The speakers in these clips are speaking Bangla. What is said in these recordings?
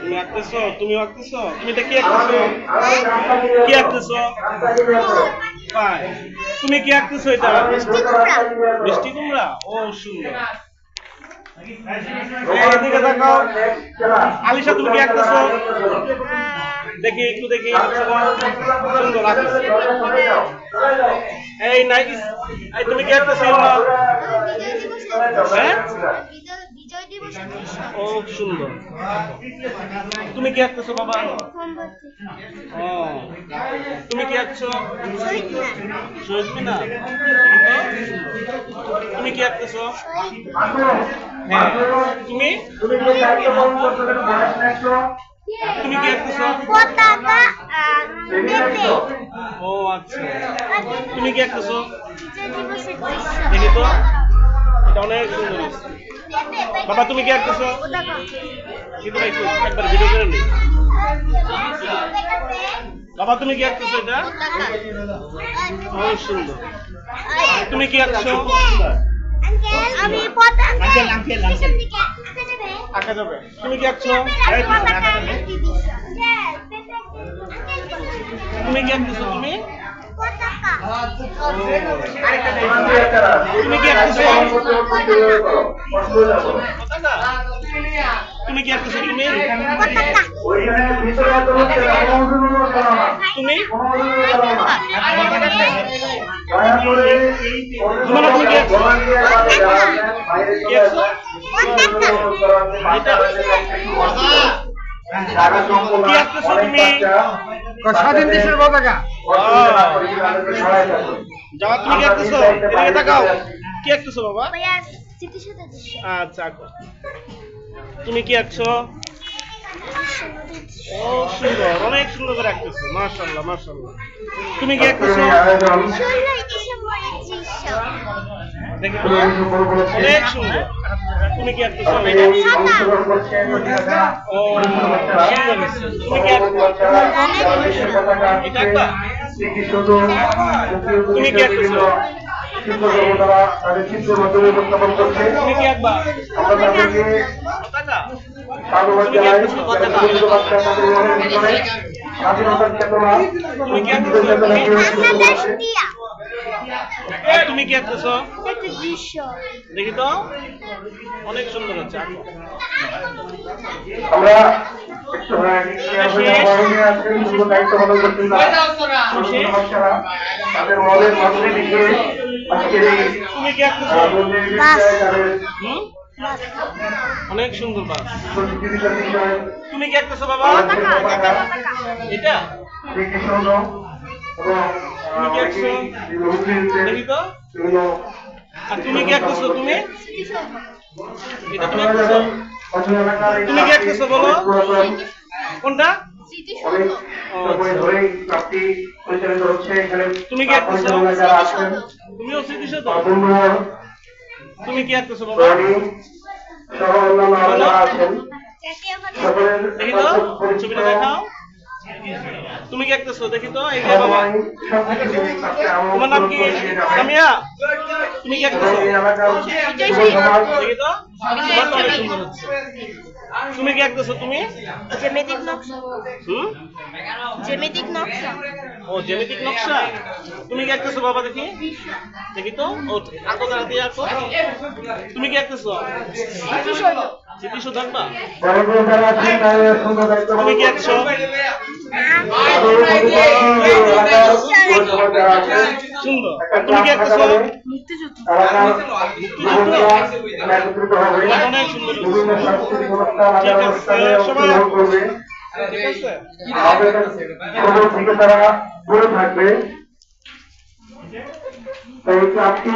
তুমি আঁকতেছো? তুমি আঁকতেছো? তুমি এটা কি আঁকতেছো? কি আঁকতেছো? তুমি কি আঁকতেছো এটা? মিষ্টি কুমড়া। ও সুন্দর। এদিকে তাকাও। আলিশা তুমি কি আঁকতেছো? দেখি একটু দেখি। সুন্দর আঁকতেছো। এই নাইস। এই তুমি কি আঁকতেছো? হ্যাঁ? ও সুন্দর। তুমি কি আঁকতেছো বাবা? ও তুমি কি আঁকছো? শহীদ মিনার। তুমি কি আঁকতেছো? হ্যাঁ। তুমি তুমি কি আঁকতেছো? পতাকা। ও আচ্ছা। তুমি কি আঁকতেছো? দেখি তো। এটা অনেক সুন্দর। বাবা তুমি কি আঁকতেছো? একবার ভিডিও করে নি। বাবা তুমি কি আঁকতেছো এটা? অনেক সুন্দর। তুমি কি আঁকছো? আমি পতাকা। আঁকা যাবে। তুমি কি আঁকছো? তুমি কি আঁকতেছো? তুমি তুমি কি আঁকতেছো? তুমি কি আঁকতেছো? তুমি তুমি তুমি কি আঁকছো? স্বাধীন দেশের পতাকা। যাওয়া তুমি কি আঁকতেছো? এদিকে তাকাও। কি আঁকতেছো বাবা? আচ্ছা তুমি কি আঁকছো? ও সুন্দর। অনেক সুন্দর করে আঁকতেছো। মাশাআল্লাহ মাশাআল্লাহ। তুমি কি আঁকতেছো? দেখি তো। অনেক সুন্দর। তুমি কি আঁকতেছো? ও তুমি কি আঁকতেছো? এটা আঁকবা? তুমি কি আঁকতেছো? তুমি কি আঁকবা? পতাকা। তুমি কি আঁকতেছো? পতাকা। তুমি কি আঁকতেছো? তুমি কি আঁকতেছো? দেখি তো। অনেক সুন্দর হচ্ছে। আমরা দায়িত্ব পালন করছেন তাদের মনের মাধ্যমে লিখে আজকের এই তুমি কি আঁকতেছো? অনেক সুন্দর বাস। তুমি কি আঁকতেছো বাবা? এটা তুমি কি আঁকছো? দেখি তো। আর তুমি কি আঁকতেছো? তুমি এটা তুমি আঁকতেছো? তুমি কি আঁকতেছো বলো? কোনটা? তুমি কি আঁকতেছো? তুমিও স্মৃতিসৌধ। তুমি কি আঁকতেছো বাবা? দেখি তো ছবিটা দেখাও। তুমি কি আঁকতেছো? দেখি তো। এই যে বাবা তোমার নাম কি? সামিয়া। তুমি কি আঁকতেছো? দেখি তো। তোমার তো অনেক সুন্দর হচ্ছে। তুমি কি আঁকতেছো? তুমি জ্যামিতিক নকশা। জ্যামিতিক নকশা। ও জ্যামিতিক নকশা। তুমি কি আঁকতেছো বাবা? দেখি দেখি তো। ও আঁকো তারা দিয়ে আঁকো। তুমি কি আঁকতেছো? স্মৃতিসৌধ আঁকবা? তুমি কি আঁকছো? সুন্দর। তুমি কি আঁকতেছো? মুক্তিযুদ্ধ। অনেক সুন্দর। ঠিক আছে সবাই আঁকো। ঠিক আছে। তারা বলে থাকবে এই ক্লাবটি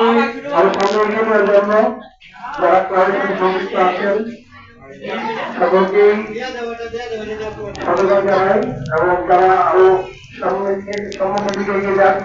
আরো সামনে এগিয়ে নেওয়ার জন্য যারা ক্লাবের সাথে সংযুক্ত আছেন সকলকেই সাধুবাদ জানাই এবং তারা আরো সামনের দিকে এগিয়ে যান।